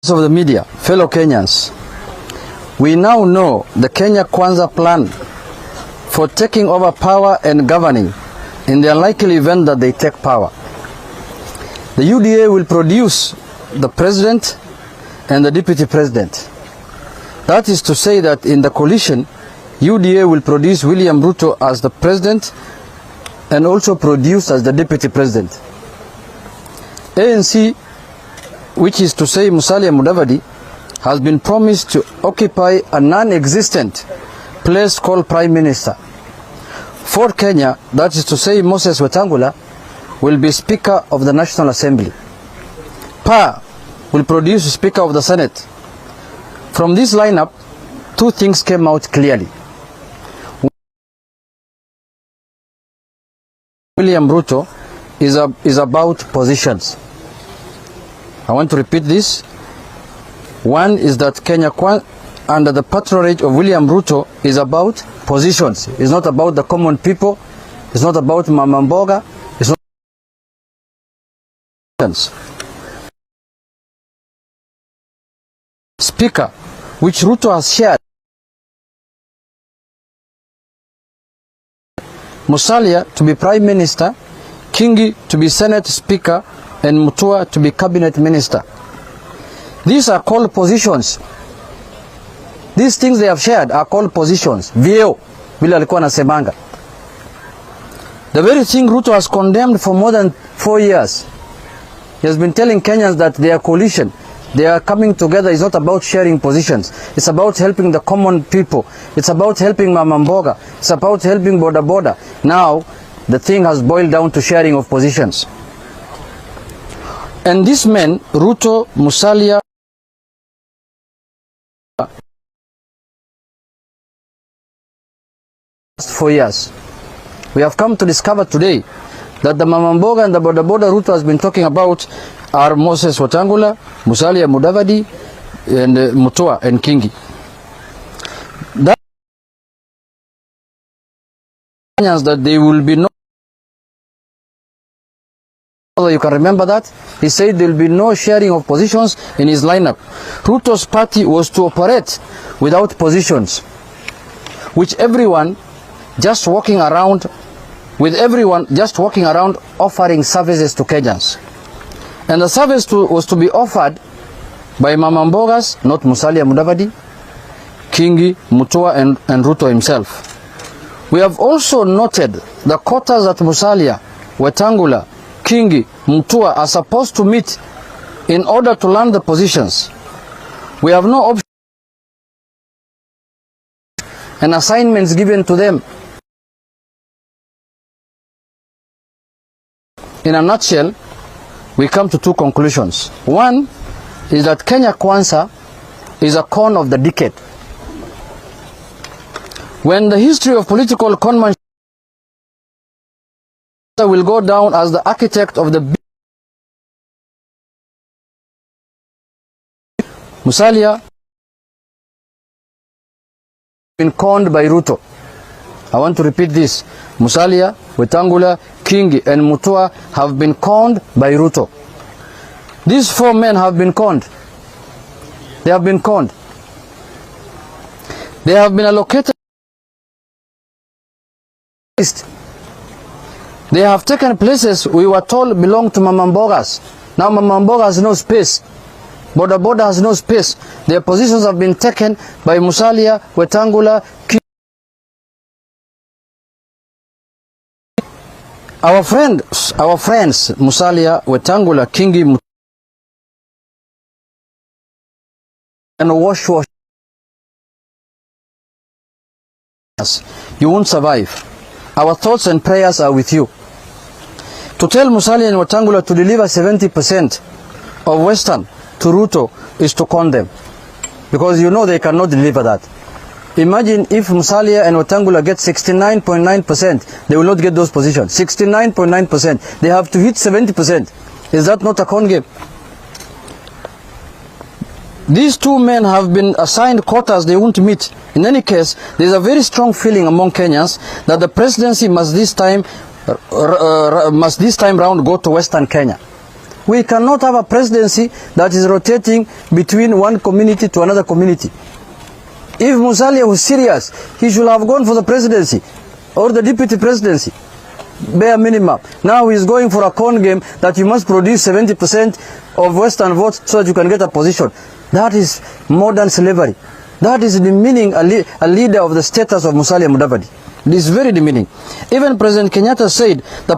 of the media, fellow Kenyans, we now know the Kenya Kwanza plan for taking over power and governing in the unlikely event that they take power. The UDA will produce the president and the deputy president. That is to say that in the coalition, UDA will produce William Ruto as the president and also produce as the deputy president. ANC, which is to say Musalia Mudavadi, has been promised to occupy a non-existent place called Prime Minister. For Kenya, that is to say Moses Wetangula, will be Speaker of the National Assembly. PA will produce Speaker of the Senate. From this lineup, two things came out clearly. William Ruto is about positions. I want to repeat this. One is that Kenya under the patronage of William Ruto is about positions. It's not about the common people. It's not about Mama Mboga. It's not Speaker, which Ruto has shared. Musalia to be Prime Minister, Kingi to be Senate Speaker, and Mutua to be Cabinet Minister. These are called positions. These things they have shared are called positions. Vyeo, vile alikuwa anasemanga. The very thing Ruto has condemned for more than 4 years. He has been telling Kenyans that their coalition, they are coming together, is not about sharing positions. It's about helping the common people. It's about helping Mama Mboga. It's about helping Boda Boda. Now, the thing has boiled down to sharing of positions. And these men, Ruto, Musalia, last 4 years, we have come to discover today that the Mama Mboga and the Boda Boda Ruto has been talking about are Moses Wetangula, Musalia Mudavadi, and Mutua and Kingi. That they will be no. You can remember that? He said there will be no sharing of positions in his lineup. Ruto's party was to operate without positions, which everyone just walking around, offering services to Kenyans. And the service was to be offered by Mama Mbogas, not Musalia Mudavadi, Kingi, Mutua and Ruto himself. We have also noted the quotas that Musalia, Wetangula, Kingi, Mutua are supposed to meet in order to land the positions. We have no option and assignments given to them. In a nutshell, we come to two conclusions. One is that Kenya Kwanza is a con of the decade. When the history of political conmanship will go down as the architect of the Musalia been conned by Ruto. I want to repeat this. Musalia, Wetangula, Kingi and Mutua have been conned by Ruto. These 4 men have been conned. They have been conned. They have been allocated. They have taken places we were told belong to Mama Mbogas. Now Mama Mboga has no space. Boda Boda has no space. Their positions have been taken by Musalia, Wetangula, Kingi. Our friends, Musalia, Wetangula, Kingi, and wash. You won't survive. Our thoughts and prayers are with you. To tell Musalia and Wetangula to deliver 70% of Western to Ruto is to con them. Because you know they cannot deliver that. Imagine if Musalia and Wetangula get 69.9%, they will not get those positions. 69.9%. They have to hit 70%. Is that not a con game? These 2 men have been assigned quotas they won't meet. In any case, there is a very strong feeling among Kenyans that the presidency must this time round go to Western Kenya. We cannot have a presidency that is rotating between one community to another community. If Musalia was serious, he should have gone for the presidency or the deputy presidency, bare minimum. Now he's going for a con game that you must produce 70% of Western votes so that you can get a position. That is modern slavery. That is demeaning a leader of the status of Musalia Mudavadi. It is very demeaning. Even President Kenyatta said the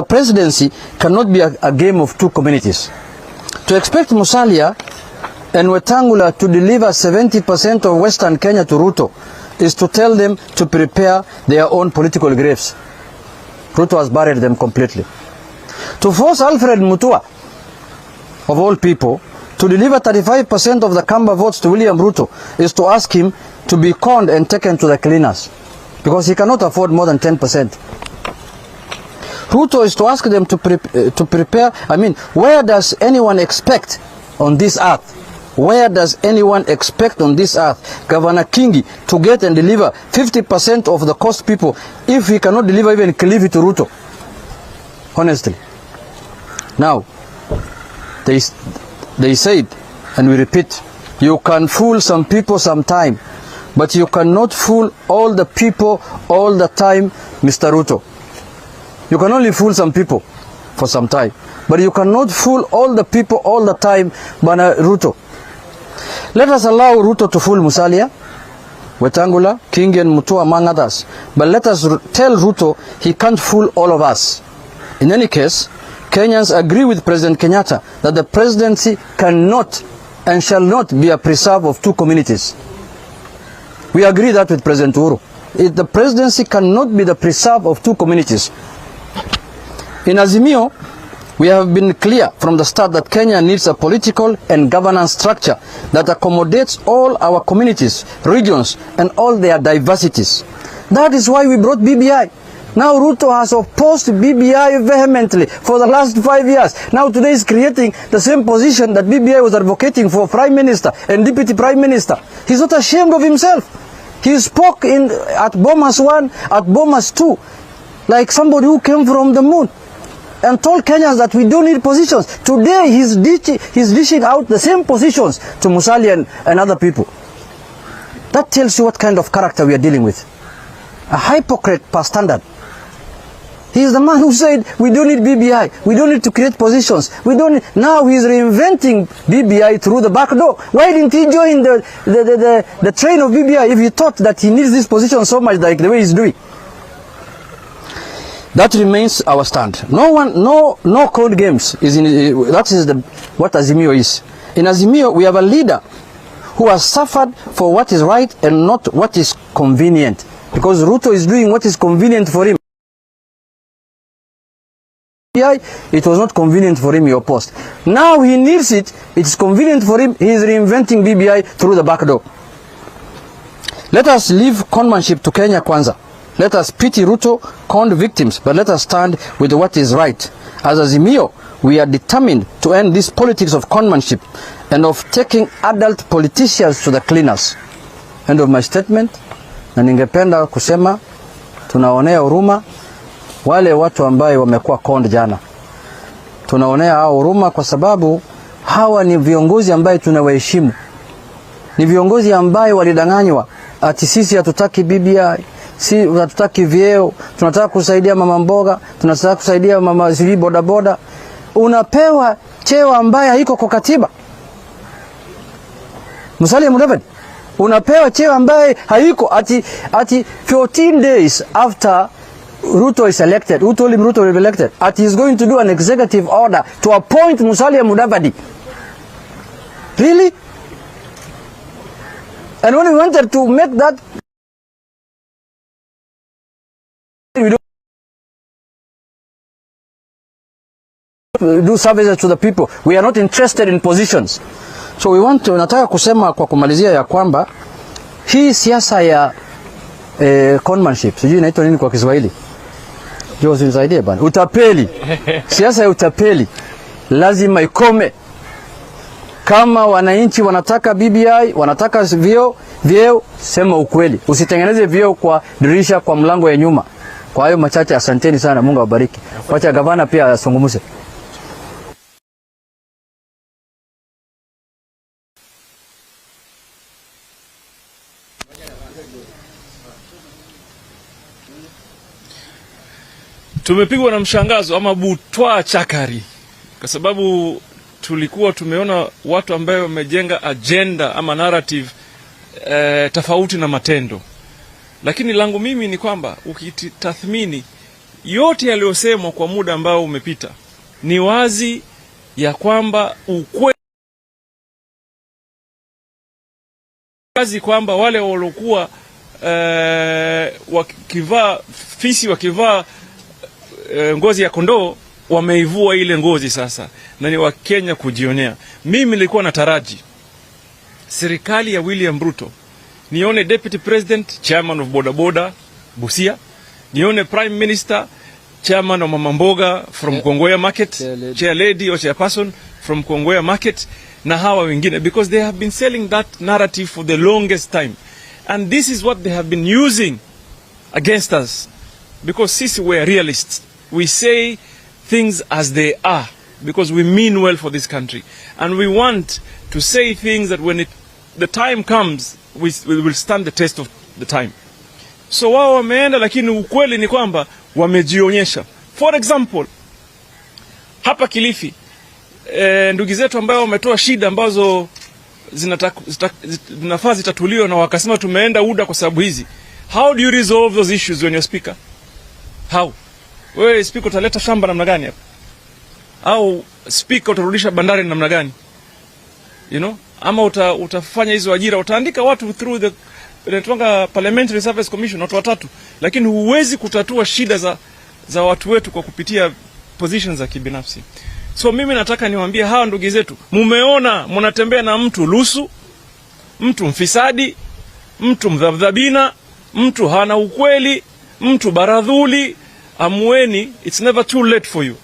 presidency cannot be a game of two communities. To expect Musalia and Wetangula to deliver 70% of Western Kenya to Ruto is to tell them to prepare their own political graves. Ruto has buried them completely. To force Alfred Mutua, of all people, to deliver 35% of the Kamba votes to William Ruto is to ask him to be conned and taken to the cleaners, because he cannot afford more than 10%. Ruto is to ask them to prepare. I mean, where does anyone expect on this earth? Where does anyone expect on this earth Governor Kingi to get and deliver 50% of the cost people if he cannot deliver even Kilifi to Ruto? Honestly. Now, they said, and we repeat, you can fool some people sometime, but you cannot fool all the people all the time, Mr. Ruto. You can only fool some people for some time, but you cannot fool all the people all the time, Bana Ruto. Let us allow Ruto to fool Musalia, Wetangula, Kingi and Mutua among others, but let us tell Ruto he can't fool all of us. In any case, Kenyans agree with President Kenyatta that the presidency cannot and shall not be a preserve of two communities. We agree that with President Uhuru. The presidency cannot be the preserve of two communities. In Azimio, we have been clear from the start that Kenya needs a political and governance structure that accommodates all our communities, regions, and all their diversities. That is why we brought BBI. Now Ruto has opposed BBI vehemently for the last 5 years. Now today is creating the same position that BBI was advocating for Prime Minister and Deputy Prime Minister. He's not ashamed of himself. He spoke at Bomas 1, at Bomas 2, like somebody who came from the moon, and told Kenyans that we don't need positions. Today he's dishing out the same positions to Musalia and other people. That tells you what kind of character we are dealing with. A hypocrite per standard. He is the man who said we don't need BBI, we don't need to create positions, we don't need. Now he's reinventing BBI through the back door. Why didn't he join the train of BBI if he thought that he needs this position so much like the way he's doing? That remains our stand. No code games is in. That is what Azimio is. In Azimio, we have a leader who has suffered for what is right and not what is convenient, because Ruto is doing what is convenient for him. It was not convenient for him, he opposed. Now he needs it, it's convenient for him, he is reinventing BBI through the back door. Let us leave conmanship to Kenya Kwanza. Let us pity Ruto, conned victims, but let us stand with what is right. As Azimio, we are determined to end this politics of conmanship and of taking adult politicians to the cleaners. End of my statement. Na ningependa kusema tunaonea huruma wale watu ambaye wamekuwa conned jana. Tunaonea hao huruma kwa sababu hawa ni viongozi ambaye tunawaheshimu. Ni viongozi ambaye walidanganywa ati sisi hatutaki BBI, si hatutaki vyeo, tunataka kusaidia mama mboga, tunataka kusaidia mama zili boda boda. Unapewa cheo ambaye haiko kwa katiba. Musalia Mudavadi unapewa cheo ambaye haiko ati 14 days after Ruto is elected. Who told him Ruto will be elected? At he is going to do an executive order to appoint Musalia Mudavadi. Really? And when we wanted to make that, we don't do services to the people. We are not interested in positions. So we want to, nataka kusema kwa kumalizia ya kwamba hii siasa ya conmanship, sijui inaitwa nini kwa Kiswahili? Jo, usinisaidie bana. Utapeli. Siasa ya utapeli lazima ikome. Kama wananchi wanataka BBI, wanataka vyeo, sema ukweli. Usitengeneze vyeo kwa dirisha, kwa mlango ya nyuma. Kwa hayo machache, asanteni sana, Mungu awabariki. Wacha gavana pia asungumuse. Tumepigwa na mshangazo ama butwa chakari, kwa sababu tulikuwa tumeona watu ambao wamejenga agenda ama narrative tofauti na matendo. Lakini langu mimi ni kwamba ukitathmini yote yaliyosemwa kwa muda ambao umepita, ni wazi ya kwamba ukweli wazi kwamba wale waliokuwa wakivaa fisi wakivaa ngozi ya kondoo wameivua ile ngozi sasa, na ni Wakenya kujionea. Mimi nilikuwa nataraji serikali ya William Ruto nione deputy president chairman of boda boda Busia, nione prime minister chairman of Mama Mboga from Kongoya Market, chair lady or chairperson from Kongoya Market, na hawa wengine, because they have been selling that narrative for the longest time, and this is what they have been using against us, because sisi we are realists. We say things as they are because we mean well for this country, and we want to say things that when the time comes we will stand the test of the time. So wao wameenda, lakini ukweli ni kwamba wamejionyesha. For example, hapa Kilifi ndugu zetu ambao wametoa shida ambazo zinafaa zitatuliwa, na wakasema tumeenda UDA kwa sababu hizi. How do you resolve those issues when you're speaker? How? Wewe speaker utaleta shamba namna gani hapa? Au speaker utarudisha bandari namna gani? You know? Ama utafanya hizo ajira, utaandika watu through the Parliamentary Service Commission, watu watatu, lakini huwezi kutatua shida za watu wetu kwa kupitia positions za kibinafsi. So mimi nataka niwaambie hawa ndugu zetu, mumeona mnatembea na mtu lusu, mtu mfisadi, mtu mdhabdhabina, mtu hana ukweli, mtu baradhuli. Amweni, it's never too late for you.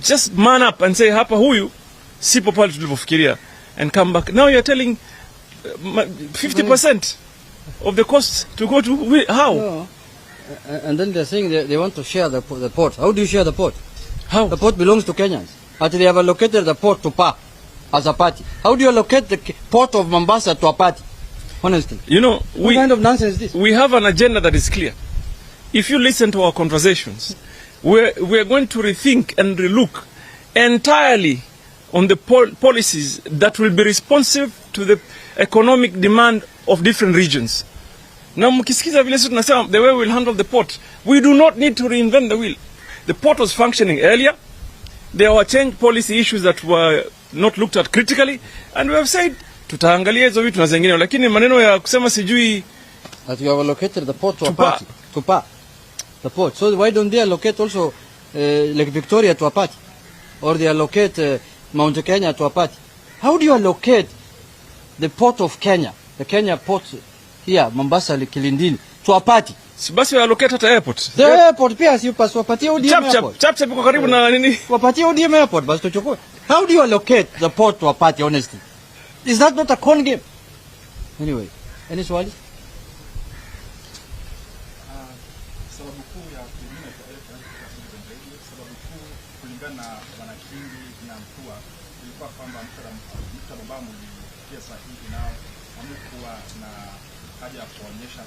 Just man up and say hapa huyu sipo pale tulivyofikiria, and come back. Now you're telling 50% of the cost to go to how? No. And then they're saying they want to share the port. How do you share the port? How? The port belongs to Kenyans. But they have allocated the port to PA as a party. How do you allocate the port of Mombasa to a party? Honestly. You know, what kind of nonsense is this? We have an agenda that is clear. If you listen to our conversations, we're going to rethink and relook entirely on the policies that will be responsive to the economic demand of different regions. Na mkisikiza vile sisi tunasema the way we'll handle the port, we do not need to reinvent the wheel. The port was functioning earlier. There were change policy issues that were not looked at critically, and we have said tutaangalia hizo vitu na zingine, lakini maneno ya kusema sijui that you have allocated the port to a party, to PA, the port. So why don't they allocate also Lake Victoria to a party, or they allocate Mount Kenya to a party? How do you allocate the port of Kenya, the Kenya port here, Mombasa, Kilindini, to a party? Basi allocate at airport. The airport pia si wapatie ODM airport. Chap iko karibu na nini? Wapatie ODM airport basi tuchukue. How do you allocate the port to a party, honestly? Is that not a con game? Anyway, any swali? Sababu kuu ya kulimia sababu kuu kulingana na wanakingi na mtua ilikuwa kwamba mkataba ambao mlitia sahihi nao hamkuwa na haja ya kuonyesha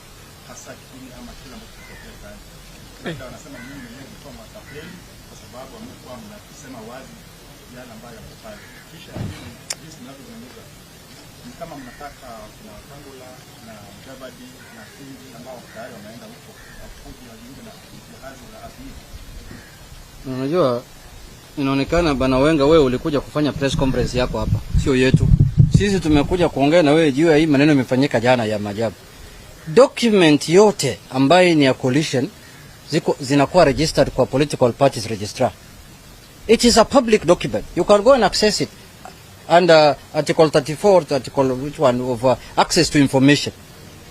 hasa kipindi ama kile ambacho kitokea ndani. Ndio wanasema mimi mwenyewe ni kama tapeli kwa sababu hamkuwa mnasema wazi yale ambayo yamefanya. Kisha jinsi mnavyozungumza ni kama mnataka kuna Kangula na Javadi na Kingi ambao tayari wameenda huko kufuji na jiunge na jihadi la Azimio. Unajua, inaonekana bana Wenga, wewe ulikuja kufanya press conference yako hapa, sio yetu. Sisi tumekuja kuongea na wewe juu ya hii maneno yamefanyika jana ya maajabu. Document yote ambayo ni ya coalition zinakuwa registered kwa political parties registrar. It is a public document. You can go and access it under Article 34, Article which one of access to information.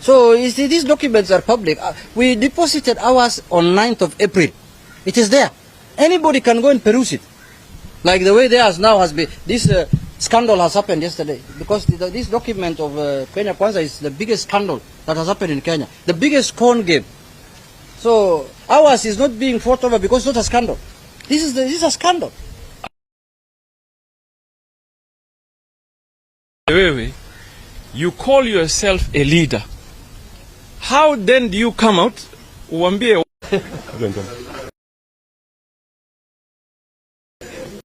So these documents are public. We deposited ours on 9th of April. It is there. Anybody can go and peruse it. Like the way theirs now has been. This scandal has happened yesterday because this document of Kenya Kwanza is the biggest scandal that has happened in Kenya. The biggest con game. So ours is not being fought over because it's not a scandal. This is a scandal. Wewe, you call yourself a leader How then do you come out uambie